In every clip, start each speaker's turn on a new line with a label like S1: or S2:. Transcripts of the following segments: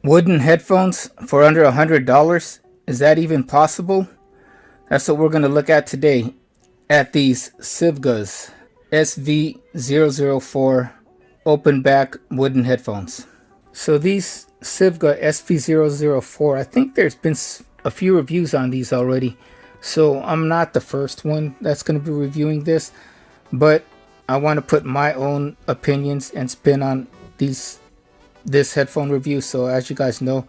S1: Wooden headphones for under $100. Is that even possible? That's what we're going to look at today at these Sivga's SV004 open back wooden headphones. So these Sivga SV004, I think there's been a few reviews on these already. So I'm not the first one that's going to be reviewing this, but I want to put my own opinions and spin on this headphone review. So as you guys know,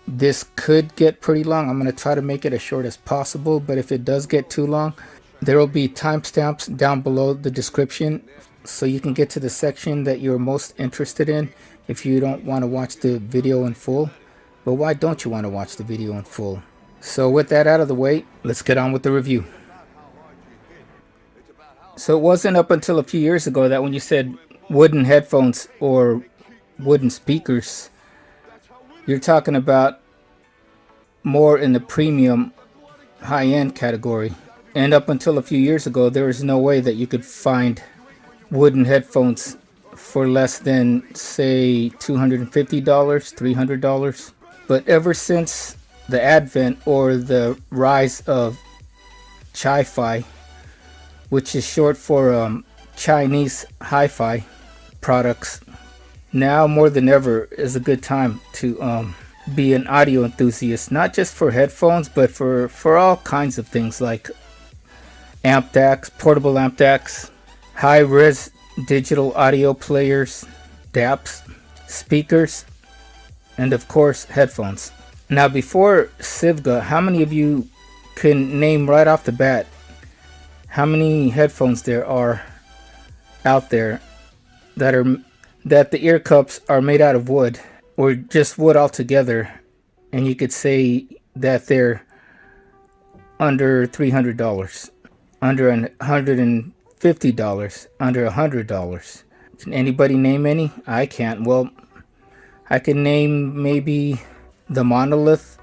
S1: this could get pretty long. I'm going to try to make it as short as possible, but if it does get too long, there will be timestamps down below the description so you can get to the section that you're most interested in if you don't want to watch the video in full. But why don't you want to watch the video in full? So with that out of the way, let's get on with the review. So it wasn't up until a few years ago that when you said wooden headphones or wooden speakers, you're talking about more in the premium high-end category. And up until a few years ago, there was no way that you could find wooden headphones for less than, say, $250, $300. But ever since the advent or the rise of Chi-Fi, which is short for Chinese hi-fi products, now more than ever is a good time to be an audio enthusiast, not just for headphones, but for all kinds of things like AMP-DACs, portable AMP-DACs, high-res digital audio players, DAPs, speakers, and of course headphones. Now before Sivga, how many of you can name right off the bat how many headphones there are out there that the ear cups are made out of wood or just wood altogether, and you could say that they're under $300, under $150, under $100? Can anybody name any? I can't. Well, I can name maybe the Monolith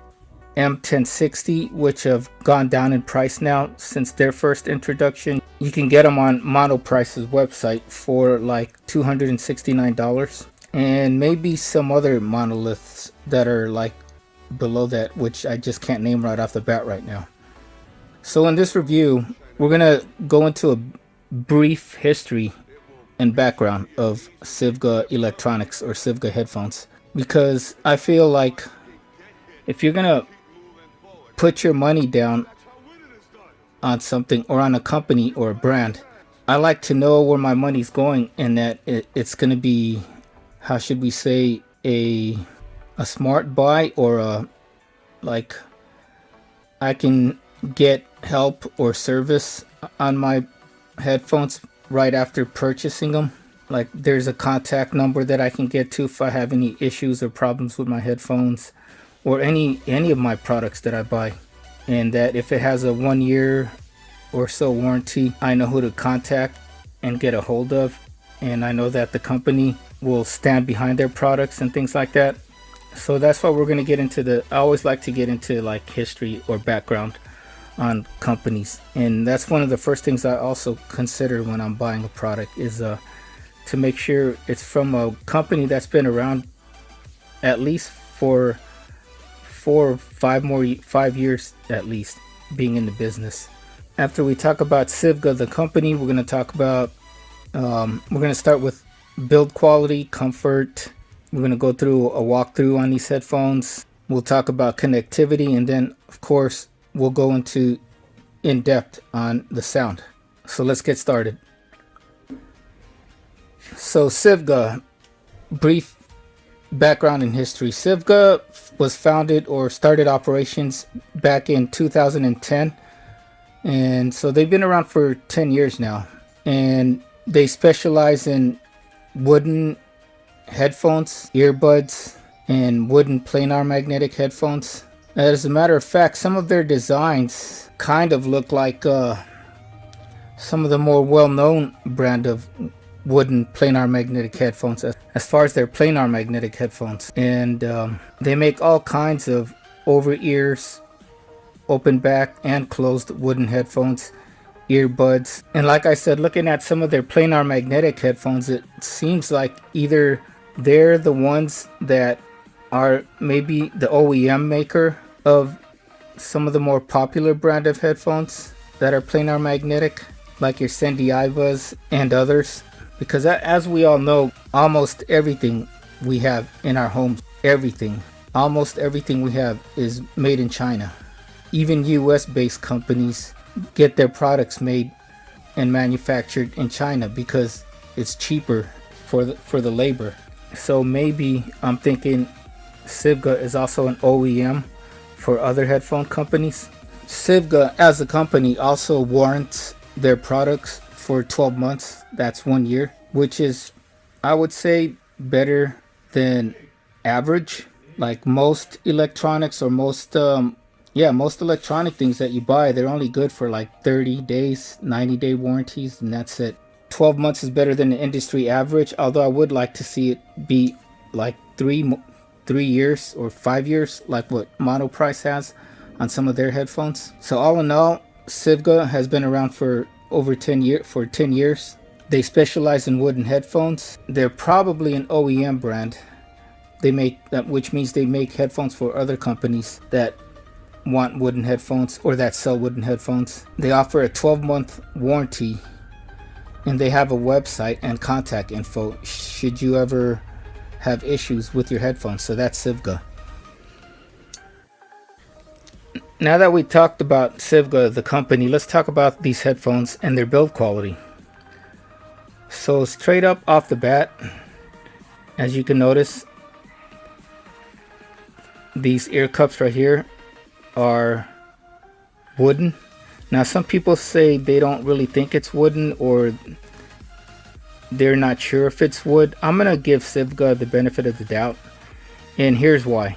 S1: M1060, which have gone down in price now since their first introduction. You can get them on Monoprice's website for like $269, and maybe some other monoliths that are like below that, which I just can't name right off the bat right now. So in this review, we're gonna go into a brief history and background of Sivga electronics or Sivga headphones, because I feel like if you're gonna put your money down on something or on a company or a brand, I like to know where my money's going and that it's going to be, how should we say, a smart buy, or like I can get help or service on my headphones right after purchasing them. Like there's a contact number that I can get to if I have any issues or problems with my headphones or any of my products that I buy, and that if it has a 1 year or so warranty, I know who to contact and get a hold of, and I know that the company will stand behind their products and things like that. So that's why we're going to get into I always like to get into like history or background on companies, and that's one of the first things I also consider when I'm buying a product is to make sure it's from a company that's been around at least for 4 or 5 years at least being in the business. After we talk about Sivga the company, we're going to talk about we're going to start with build quality, comfort. We're going to go through a walkthrough on these headphones. We'll talk about connectivity, and then of course we'll go into in depth on the sound. So let's get started. So Sivga, brief background and history. Sivga was founded or started operations back in 2010, and so they've been around for 10 years now, and they specialize in wooden headphones, earbuds, and wooden planar magnetic headphones. As a matter of fact, some of their designs kind of look like some of the more well-known brand of wooden planar magnetic headphones as far as their planar magnetic headphones. And they make all kinds of over ears, open back and closed wooden headphones, earbuds. And like I said, looking at some of their planar magnetic headphones, it seems like either they're the ones that are maybe the OEM maker of some of the more popular brand of headphones that are planar magnetic, like your Sendiivas and others. Because as we all know, almost everything we have in our homes, almost everything we have is made in China. Even US based companies get their products made and manufactured in China because it's cheaper for the labor. So maybe I'm thinking Sivga is also an OEM for other headphone companies. Sivga as a company also warrants their products for 12 months. That's 1 year, which is, I would say, better than average. Like most electronics or most electronic things that you buy, they're only good for like 30 days, 90-day warranties, and that's it. 12 months is better than the industry average, although I would like to see it be like 3 years or 5 years, like what Monoprice has on some of their headphones. So all in all, Sivga has been around for over 10 years. They specialize in wooden headphones. They're probably an OEM brand. They make that, which means they make headphones for other companies that want wooden headphones or that sell wooden headphones. They offer a 12-month warranty, and they have a website and contact info should you ever have issues with your headphones. So that's Sivga. Now that we talked about Sivga, the company, let's talk about these headphones and their build quality. So straight up off the bat, as you can notice, these ear cups right here are wooden. Now some people say they don't really think it's wooden, or they're not sure if it's wood. I'm gonna give Sivga the benefit of the doubt, and here's why.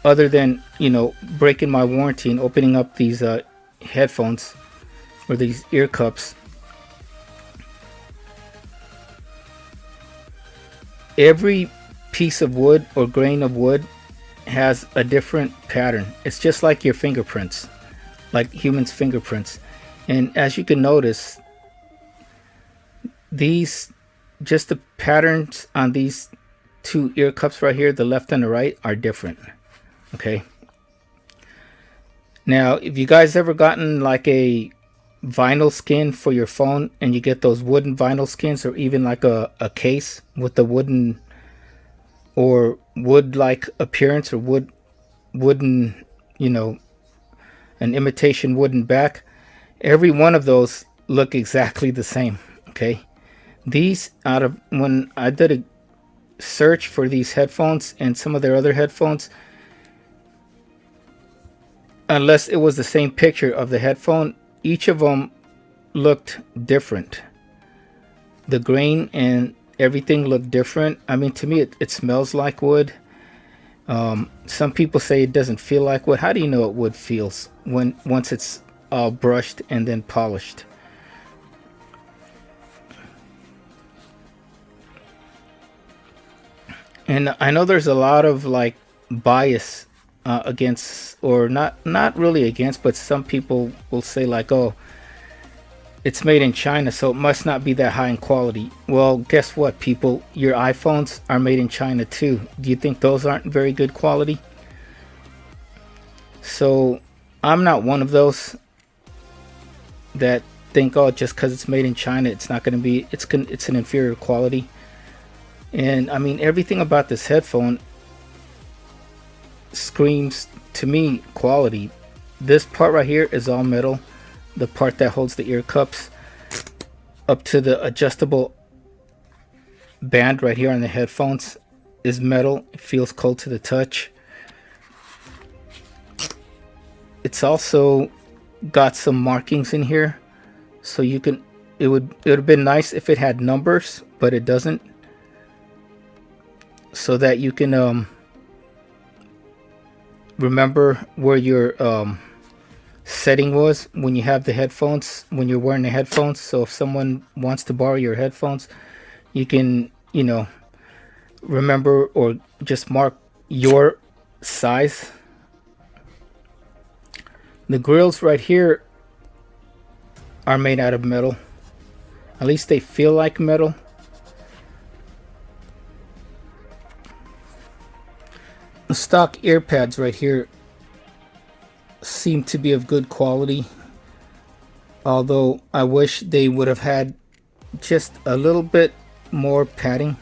S1: Other than, breaking my warranty and opening up these headphones or these ear cups, every piece of wood or grain of wood has a different pattern. It's just like your fingerprints, like humans' fingerprints. And as you can notice, just the patterns on these two ear cups right here, the left and the right, are different. Okay. Now, if you guys ever gotten like a vinyl skin for your phone, and you get those wooden vinyl skins, or even like a case with the wooden or wood-like appearance, or wooden, an imitation wooden back, every one of those look exactly the same. Okay. When I did a search for these headphones and some of their other headphones, unless it was the same picture of the headphone, each of them looked different. The grain and everything looked different. I mean, to me, it smells like wood. Some people say it doesn't feel like wood. How do you know what wood feels once it's all brushed and then polished? And I know there's a lot of like bias against, or not really against, but some people will say like, oh, it's made in China, so it must not be that high in quality. Well, guess what, people? Your iPhones are made in China too. Do you think those aren't very good quality? So I'm not one of those that think, oh, just because it's made in China, it's not going to be, it's an inferior quality. And I mean, everything about this headphone screams to me quality. This part right here is all metal. The part that holds the ear cups up to the adjustable band right here on the headphones is metal. It feels cold to the touch. It's also got some markings in here, so you can, it would have been nice if it had numbers, but it doesn't, so that you can remember where your setting was when you have the headphones, when you're wearing the headphones. So if someone wants to borrow your headphones, you can, remember or just mark your size. The grills right here are made out of metal. At least they feel like metal. stock ear pads right here seem to be of good quality, although I wish they would have had just a little bit more padding.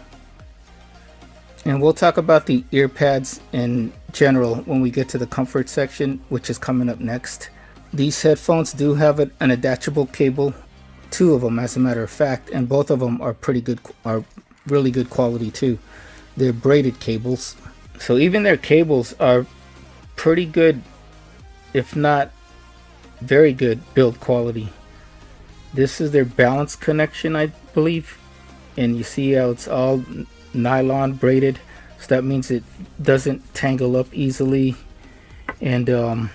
S1: And we'll talk about the ear pads in general when we get to the comfort section, which is coming up next. These headphones do have an attachable cable, 2 of them as a matter of fact, and both of them are really good quality too. They're braided cables, so even their cables are pretty good, if not very good build quality. This is their balance connection, I believe, and you see how it's all nylon braided, so that means it doesn't tangle up easily. And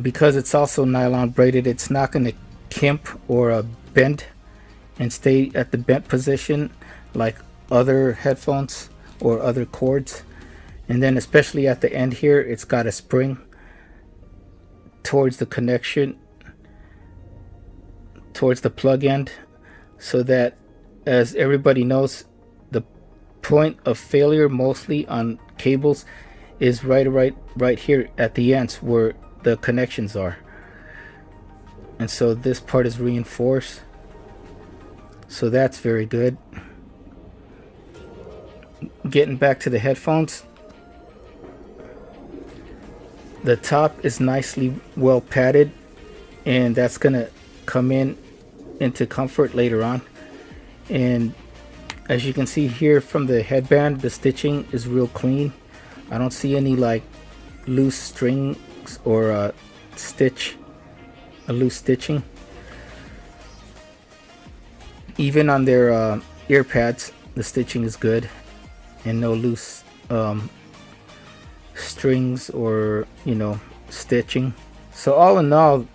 S1: because it's also nylon braided, it's not going to kimp or bend and stay at the bent position like other headphones or other cords. And then especially at the end here, it's got a spring towards the connection, towards the plug end, so that, as everybody knows, the point of failure mostly on cables is right here at the ends where the connections are. And so this part is reinforced, so that's very good. Getting back to the headphones, the top is nicely well padded, and that's gonna come into comfort later on. And as you can see here from the headband, the stitching is real clean. I don't see any like loose strings or loose stitching. Even on their ear pads, the stitching is good and no loose strings or stitching. So all in all,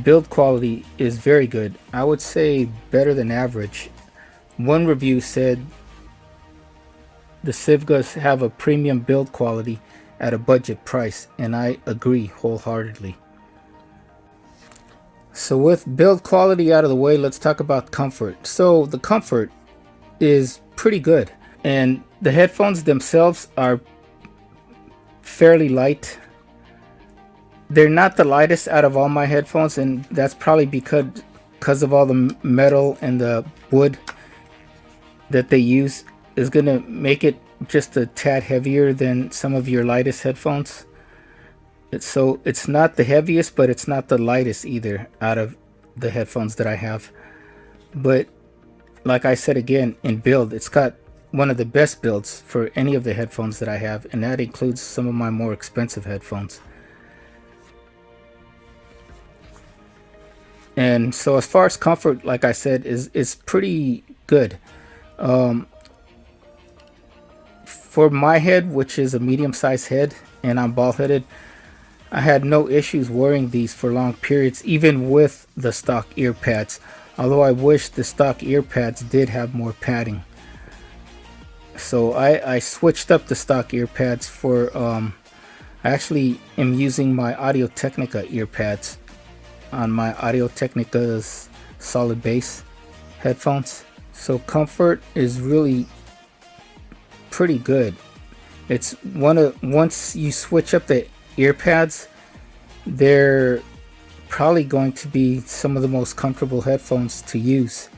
S1: build quality is very good. I would say better than average. One review said the Sivgas have a premium build quality at a budget price, and I agree wholeheartedly. So with build quality out of the way, let's talk about comfort. So the comfort is pretty good, and the headphones themselves are fairly light. They're not the lightest out of all my headphones, and that's probably because of all the metal and the wood that they use is going to make it just a tad heavier than some of your lightest headphones. So it's not the heaviest, but it's not the lightest either out of the headphones that I have. But like I said again, in build, it's got one of the best builds for any of the headphones that I have, and that includes some of my more expensive headphones. And so as far as comfort, like I said, is pretty good. For my head, which is a medium-sized head, and I'm bald-headed, I had no issues wearing these for long periods, even with the stock ear pads. Although I wish the stock ear pads did have more padding. So I switched up the stock ear pads for, I actually am using my Audio-Technica ear pads on my Audio-Technica's solid bass headphones. So comfort is really pretty good. It's once you switch up the ear pads, they're probably going to be some of the most comfortable headphones to use.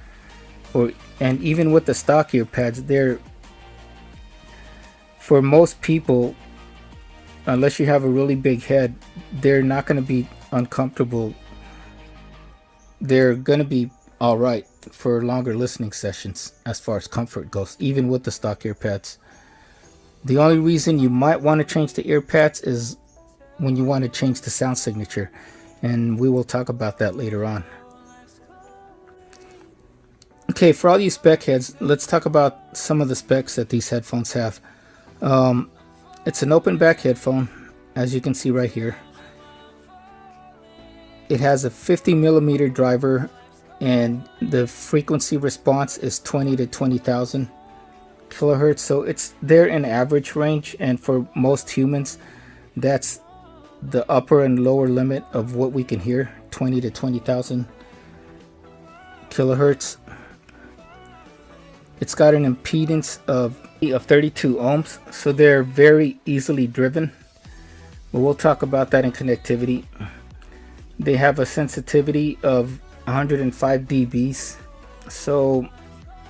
S1: And even with the stock ear pads, they're, for most people, unless you have a really big head, they're not going to be uncomfortable. They're going to be all right for longer listening sessions as far as comfort goes, even with the stock ear pads. The only reason you might want to change the ear pads is when you want to change the sound signature, and we will talk about that later on. Okay, for all you spec heads, let's talk about some of the specs that these headphones have. It's an open back headphone, as you can see right here. It has a 50mm driver, and the frequency response is 20 to 20,000 kilohertz. So it's there in average range, and for most humans, that's the upper and lower limit of what we can hear, 20 to 20,000 kilohertz. It's got an impedance of 32 ohms, so they're very easily driven. But we'll talk about that in connectivity. They have a sensitivity of 105 dBs, so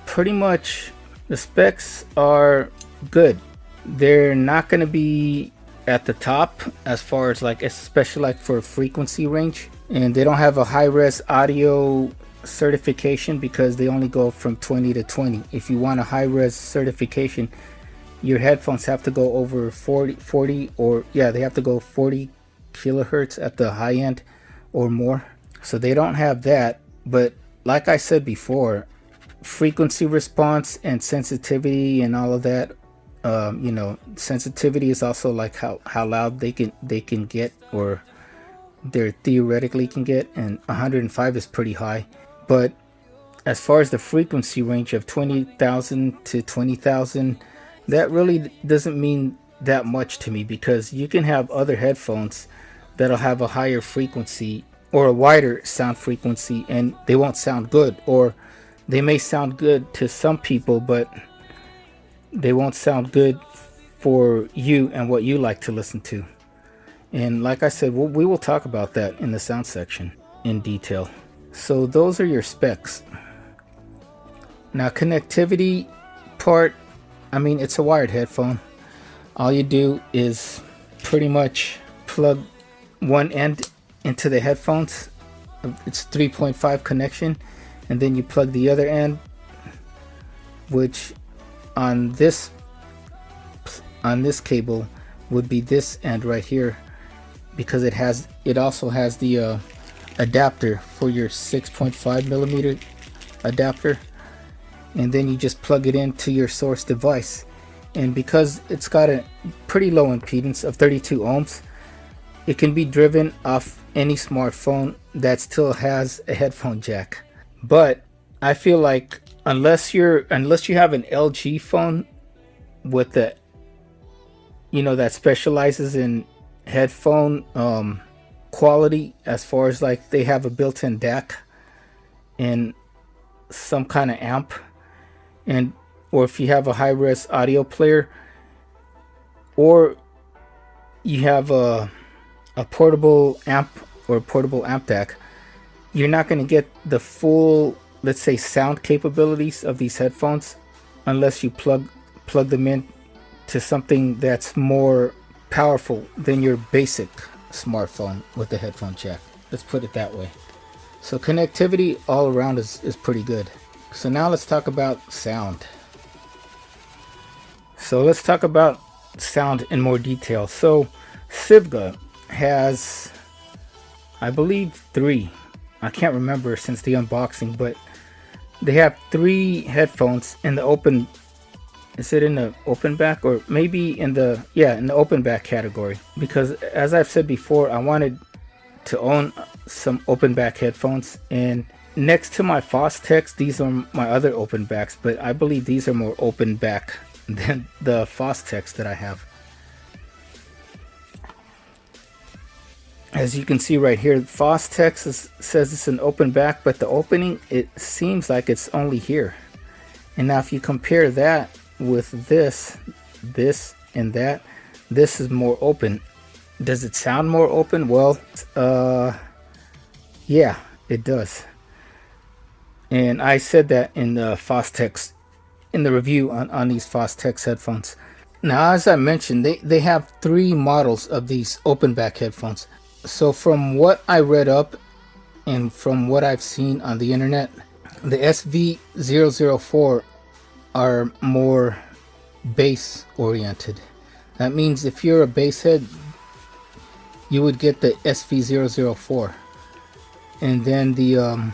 S1: pretty much the specs are good. They're not going to be at the top as far as like, especially like for frequency range, and they don't have a high-res audio certification because they only go from 20 to 20. If you want a high-res certification, your headphones have to go over 40 or yeah, they have to go 40 kilohertz at the high end or more. So they don't have that. But like I said before, frequency response and sensitivity and all of that, you know, sensitivity is also like how loud they can get, or they theoretically can get, and 105 is pretty high. But as far as the frequency range of 20,000 to 20,000, that really doesn't mean that much to me, because you can have other headphones that'll have a higher frequency or a wider sound frequency and they won't sound good, or they may sound good to some people but they won't sound good for you and what you like to listen to. And like I said, we will talk about that in the sound section in detail. So those are your specs. Now, connectivity part, I mean, it's a wired headphone. All you do is pretty much plug one end into the headphones. It's 3.5 connection, and then you plug the other end, which on this cable would be this end right here, because it also has the adapter for your 6.5 millimeter adapter, and then you just plug it into your source device. And because it's got a pretty low impedance of 32 ohms, it can be driven off any smartphone that still has a headphone jack. But I feel like unless you have an LG phone with the, you know, that specializes in headphone quality, as far as like they have a built-in DAC and some kind of amp, and or if you have a high-res audio player, or you have a portable amp or portable AMP-DAC, you're not going to get the full, let's say, sound capabilities of these headphones unless you plug them in to something that's more powerful than your basic smartphone with the headphone jack. Let's put it that way. So connectivity all around is pretty good. So now let's talk about sound. So let's talk about sound in more detail. So Sivga has, I believe, 3. I can't remember since the unboxing, but they have 3 headphones in the open. Is it in the open back, or maybe in the open back category? Because as I've said before, I wanted to own some open back headphones, and next to my Fostex, these are my other open backs, but I believe these are more open back than the Fostex that I have. As you can see right here, Fostex says it's an open back, but the opening, it seems like it's only here. And now if you compare that with this and that, this is more open. Does it sound more open? Well, yeah, it does. And I said that in the Fostex, in the review on these Fostex headphones. Now, as I mentioned, they have 3 models of these open back headphones. So from what I read up and from what I've seen on the internet, the SV004 are more bass oriented. That means if you're a bass head, you would get the SV004. And then the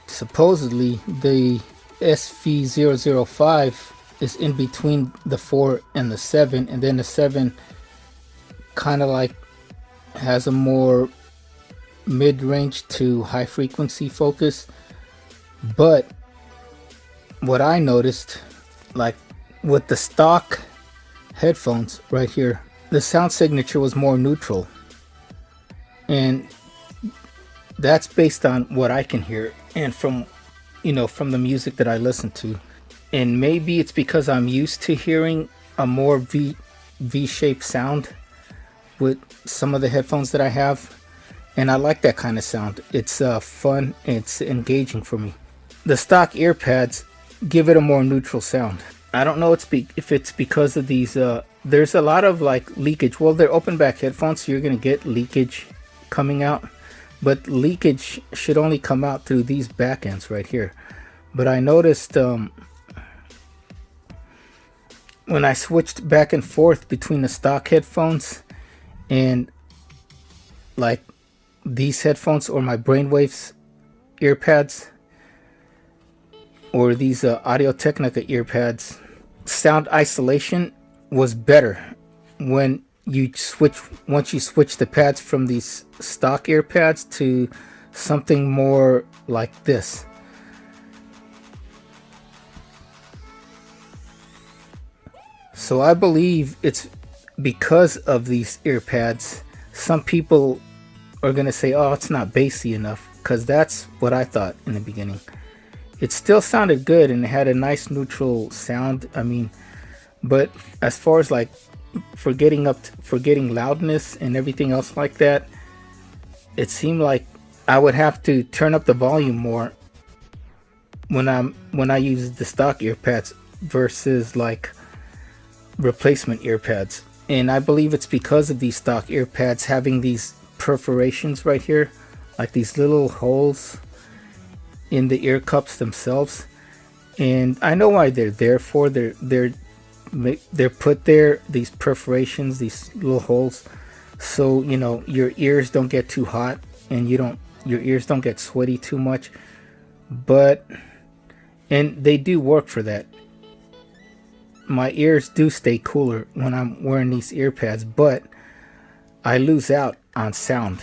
S1: supposedly the SV005 is in between the 4 and the 7, and then the 7 kind of like has a more mid-range to high frequency focus. But what I noticed, like with the stock headphones right here, the sound signature was more neutral, and that's based on what I can hear and from, you know, from the music that I listen to. And maybe it's because I'm used to hearing a more V-shaped sound with some of the headphones that I have, and I like that kind of sound. It's fun, it's engaging for me. The stock earpads give it a more neutral sound. I don't know if it's because of these there's a lot of like leakage. Well, they're open back headphones, so you're gonna get leakage coming out, but leakage should only come out through these back ends right here. But I noticed when I switched back and forth between the stock headphones and like these headphones or my Brainwaves earpads or these Audio-Technica earpads, sound isolation was better when once you switch the pads from these stock earpads to something more like this. So I believe it's because of these earpads. Some people are gonna say, oh, it's not bassy enough, because that's what I thought in the beginning. It still sounded good and it had a nice neutral sound. I mean, but as far as like forgetting loudness and everything else like that, it seemed like I would have to turn up the volume more when I use the stock earpads versus like replacement earpads. And I believe it's because of these stock earpads having these perforations right here, like these little holes in the ear cups themselves. And I know why they're there for. They're put there, these perforations, these little holes, so you know your ears don't get too hot and your ears don't get sweaty too much. And they do work for that. My ears do stay cooler when I'm wearing these ear pads, but I lose out on sound.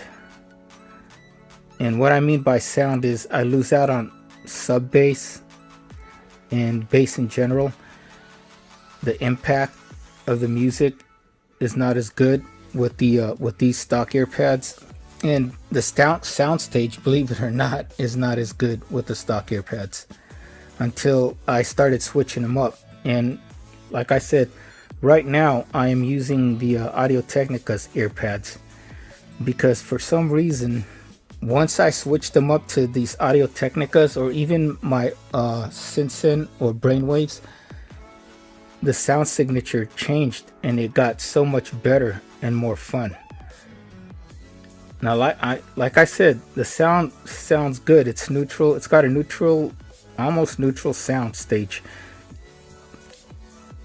S1: And what I mean by sound is I lose out on sub bass and bass in general. The impact of the music is not as good with these stock earpads, and the sound stage, believe it or not, is not as good with the stock earpads until I started switching them up. And like I said, right now I am using the Audio-Technica's earpads because for some reason, once I switched them up to these Audio-Technicas or even my Sinsen or Brainwaves, the sound signature changed and it got so much better and more fun. Now, like I said, the sound sounds good. It's neutral. It's got a neutral, almost neutral sound stage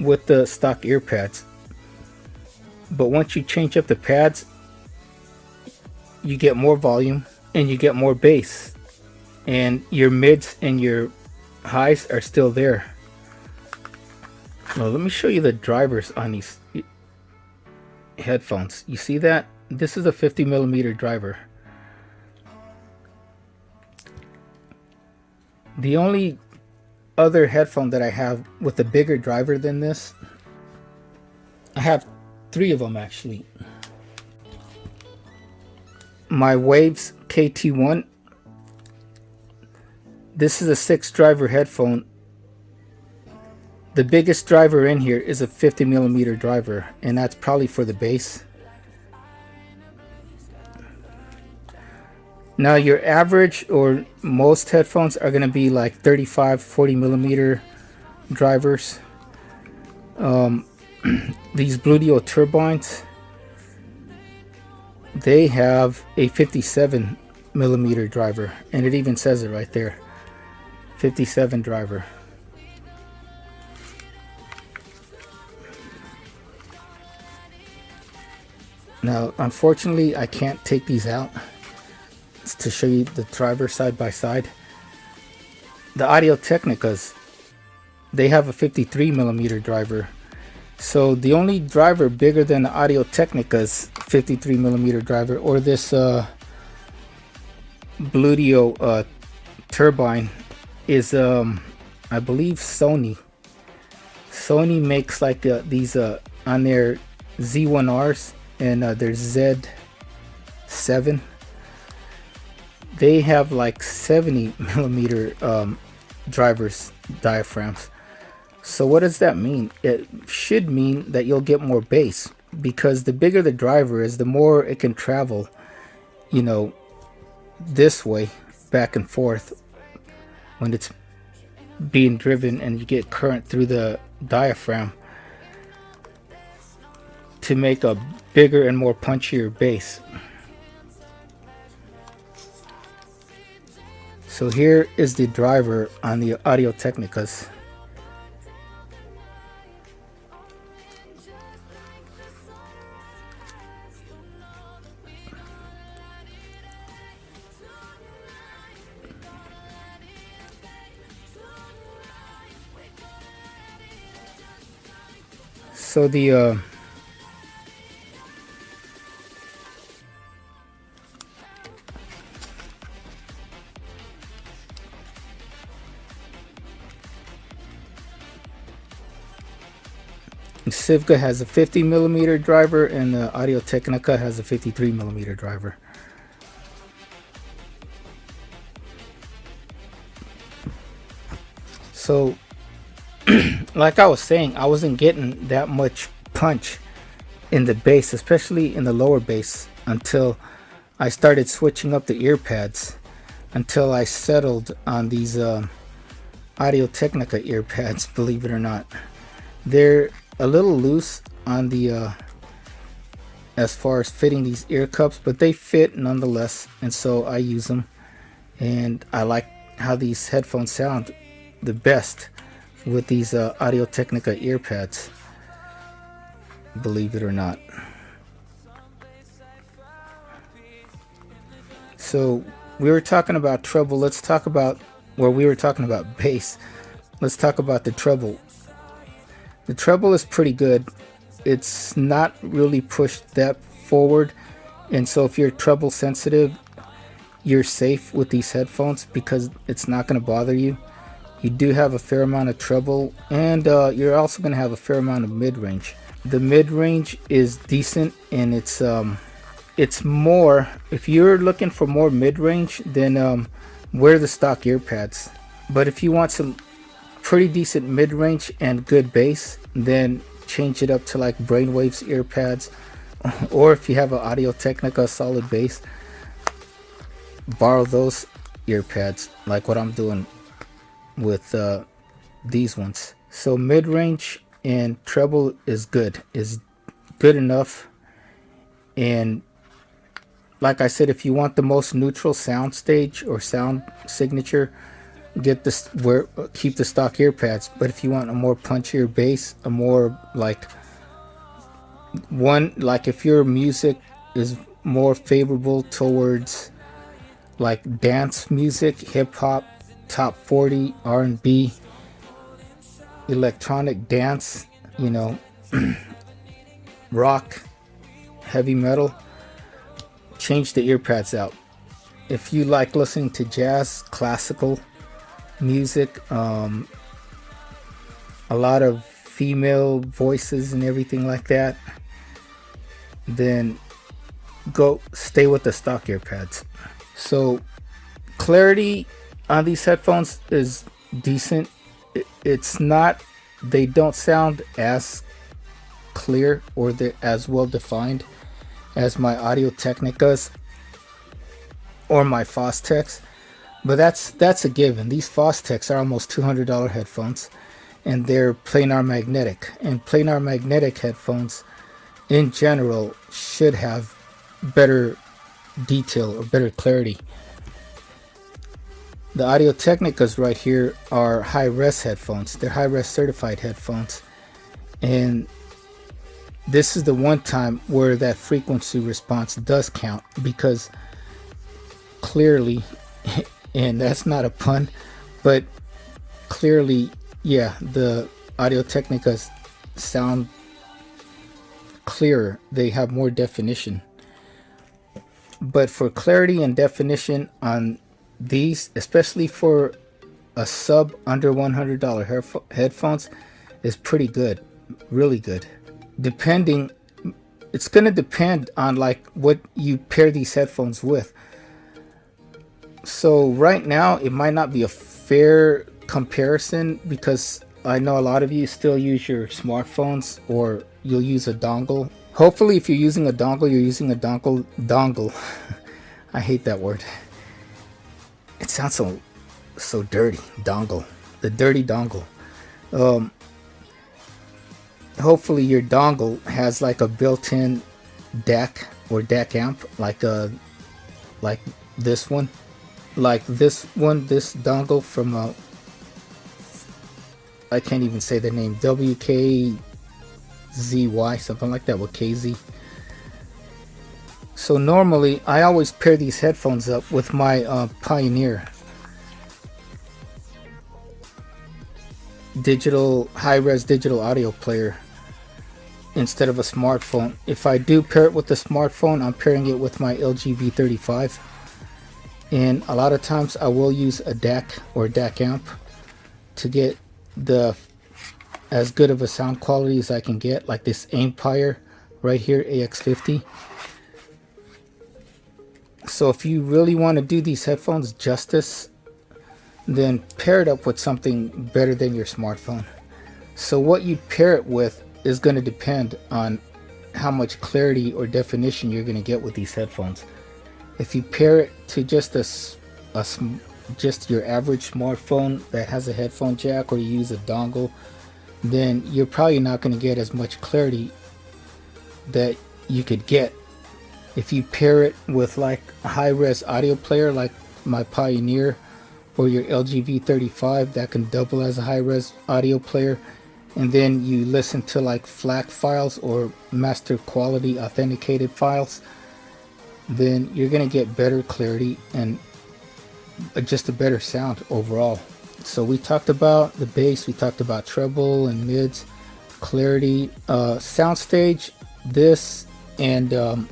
S1: with the stock ear pads. But once you change up the pads, you get more volume and you get more bass, and your mids and your highs are still there. Now let me show you the drivers on these headphones. You see that? This is a 50mm driver. The only other headphone that I have with a bigger driver than this, I have 3 of them actually. My Waves KT1. This is a 6 driver headphone. The biggest driver in here is a 50mm driver, and that's probably for the bass. Now your average or most headphones are going to be like 35-40mm drivers. These Bluetooth turbines, they have a 57mm driver, and it even says it right there, 57 driver. Now unfortunately I can't take these out to show you the driver side by side. The Audio-Technicas, they have a 53mm driver. So the only driver bigger than the Audio-Technica's 53mm driver, or this Bluetooth turbine, is I believe Sony. Sony makes like these on their Z1Rs and their Z7. They have like 70mm drivers, diaphragms. So what does that mean? It should mean that you'll get more bass, because the bigger the driver is, the more it can travel, you know, this way, back and forth, when it's being driven and you get current through the diaphragm to make a bigger and more punchier bass. So here is the driver on the Audio-Technicas. So the Sivga has a 50mm driver, and the Audio-Technica has a 53mm driver. So like I was saying, I wasn't getting that much punch in the bass, especially in the lower bass, until I started switching up the ear pads, until I settled on these Audio-Technica ear pads. Believe it or not, they're a little loose on the as far as fitting these ear cups, but they fit nonetheless, and so I use them, and I like how these headphones sound the best with these Audio-Technica ear pads, believe it or not. So we were talking about treble. Let's talk about, well, we were talking about bass. Let's talk about the treble. The treble is pretty good. It's not really pushed that forward, and so if you're treble sensitive, you're safe with these headphones because it's not going to bother you. You do have a fair amount of treble, and you're also going to have a fair amount of mid-range. The mid-range is decent, and it's more, if you're looking for more mid-range, then wear the stock ear pads. But if you want some pretty decent mid-range and good bass, then change it up to like Brainwave's ear pads, or if you have an Audio-Technica solid bass, borrow those ear pads, like what I'm doing with these ones. So mid-range and treble is good enough. And like I said, if you want the most neutral sound stage or sound signature, get this, keep the stock ear pads. But if you want a more punchier bass, a more like if your music is more favorable towards like dance music, hip hop, top 40, R&B, electronic dance, you know, rock, heavy metal, change the ear pads out. If you like listening to jazz, classical music, a lot of female voices and everything like that, then go stay with the stock ear pads. So clarity on these headphones is decent. It's not, they don't sound as clear or as well defined as my Audio-Technicas or my Fostex, but that's a given. These Fostex are almost $200 headphones, and they're planar magnetic, and planar magnetic headphones in general should have better detail or better clarity. The Audio-Technicas right here are high-res headphones. They're high-res certified headphones, and this is the one time where that frequency response does count, because clearly, and that's not a pun, but clearly, yeah, the Audio-Technicas sound clearer. They have more definition. But for clarity and definition on these, especially for a sub under $100 headphones, is pretty good, really good. It's gonna depend on like what you pair these headphones with. So right now it might not be a fair comparison, because I know a lot of you still use your smartphones, or you'll use a dongle. Hopefully if you're using a dongle, you're using a dongle. I hate that word. It sounds so dirty. Dongle. The dirty dongle. Hopefully your dongle has like a built-in DAC or DAC amp, like this one. Like this one, this dongle from I can't even say the name, WKZY, something like that, with KZ. So normally I always pair these headphones up with my Pioneer high-res digital audio player instead of a smartphone. If I do pair it with the smartphone, I'm pairing it with my LG V35, and a lot of times I will use a DAC or DAC amp to get as good of a sound quality as I can get, like this Aimpire right here, AX50. So if you really want to do these headphones justice, then pair it up with something better than your smartphone. So what you pair it with is going to depend on how much clarity or definition you're going to get with these headphones. If you pair it to just just your average smartphone that has a headphone jack, or you use a dongle, then you're probably not going to get as much clarity that you could get if you pair it with like a high-res audio player like my Pioneer or your LG V35 that can double as a high-res audio player, and then you listen to like FLAC files or master quality authenticated files, then you're going to get better clarity and just a better sound overall. So we talked about the bass, we talked about treble and mids, clarity, soundstage, this, and the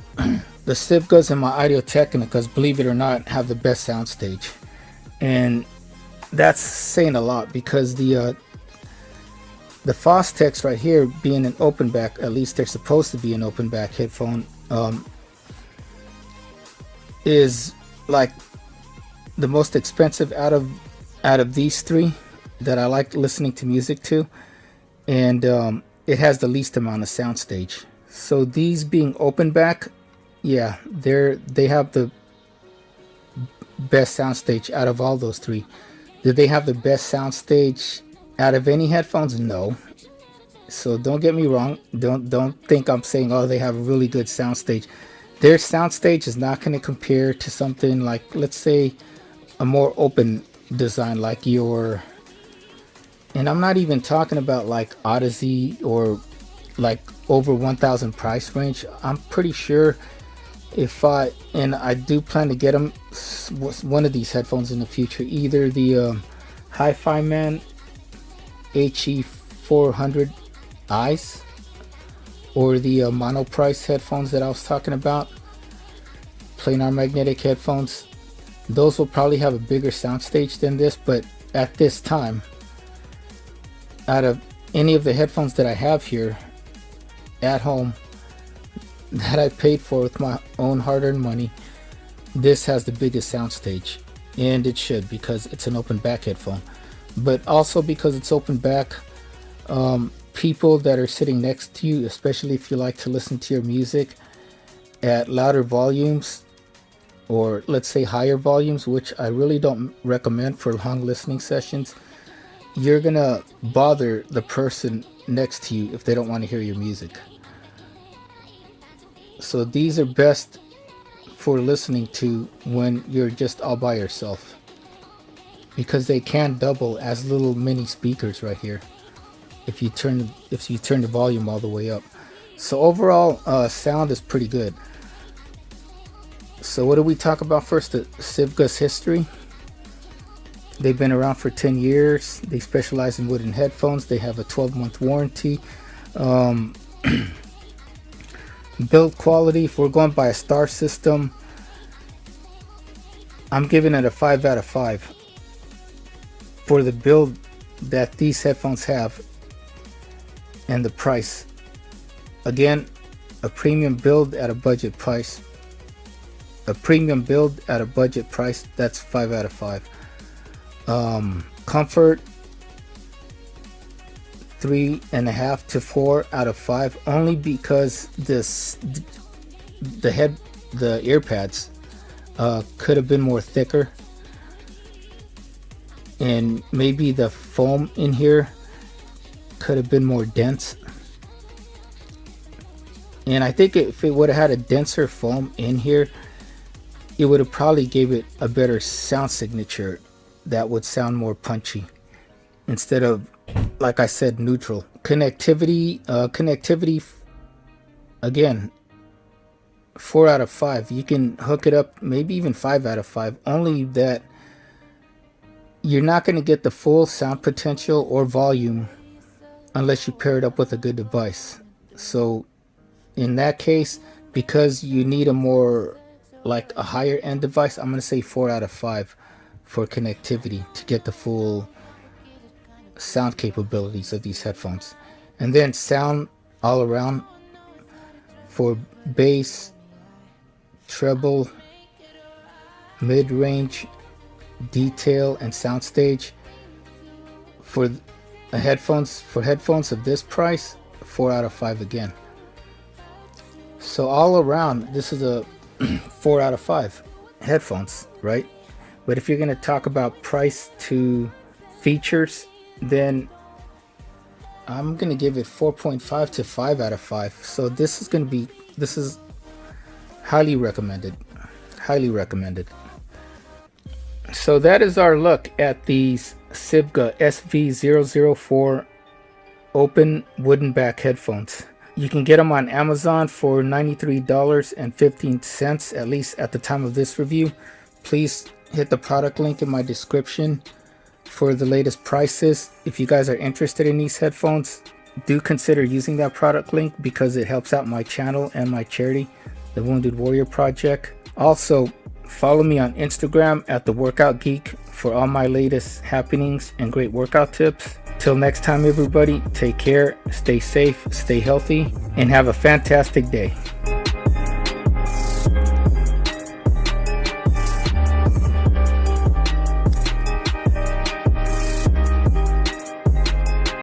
S1: Sivgas and my Audio Technicas, believe it or not, have the best soundstage. And that's saying a lot, because the Fostex right here, being an open back, at least they're supposed to be an open back headphone, is like the most expensive out of these three that I like listening to music to, and it has the least amount of soundstage. So these being open back, yeah, they have the best soundstage out of all those three. Did they have the best soundstage out of any headphones? No. So don't get me wrong. Don't think I'm saying, oh, they have a really good soundstage. Their soundstage is not going to compare to something like, let's say, a more open design like your, and I'm not even talking about like Odyssey or like over 1,000 price range. I'm pretty sure and I do plan to get them, one of these headphones in the future, either the Hi-Fi Man HE400 Eyes or the Monoprice headphones that I was talking about, planar magnetic headphones. Those will probably have a bigger soundstage than this, but at this time, out of any of the headphones that I have here at home that I paid for with my own hard-earned money, this has the biggest soundstage, and it should, because it's an open back headphone. But also because it's open back, people that are sitting next to you, especially if you like to listen to your music at louder volumes, or let's say higher volumes, which I really don't recommend for long listening sessions, you're gonna bother the person next to you if they don't want to hear your music. So these are best for listening to when you're just all by yourself, because they can double as little mini speakers right here if you turn the volume all the way up. So overall, sound is pretty good. So what do we talk about first? The Sivga's history. They've been around for 10 years. They specialize in wooden headphones. They have a 12-month warranty. Build quality, if we're going by a star system, I'm giving it a 5 out of 5 for the build that these headphones have and the price. Again, a premium build at a budget price. That's 5 out of 5. Comfort, 3.5 to 4 out of 5, only because the ear pads could have been more thicker, and maybe the foam in here could have been more dense. And I think if it would have had a denser foam in here, it would have probably gave it a better sound signature that would sound more punchy instead of, like I said, neutral. Connectivity, again, 4 out of 5. You can hook it up, maybe even 5 out of 5, only that you're not going to get the full sound potential or volume unless you pair it up with a good device. So in that case, because you need a more, like a higher end device, I'm going to say 4 out of 5 for connectivity to get the full sound capabilities of these headphones. And then sound all around for bass, treble, mid-range, detail, and soundstage. For headphones of this price, 4 out of 5 again. So all around, this is a 4 out of 5 headphones, right? But if you're going to talk about price to features, then I'm going to give it 4.5 to 5 out of 5. So this is highly recommended. Highly recommended. So that is our look at these Sivga SV004 open wooden back headphones. You can get them on Amazon for $93.15, at least at the time of this review. Please hit the product link in my description for the latest prices. If you guys are interested in these headphones, do consider using that product link because it helps out my channel and my charity, the Wounded Warrior Project. Also, follow me on Instagram at The Workout Geek for all my latest happenings and great workout tips. Till next time, everybody, take care, stay safe, stay healthy, and have a fantastic day.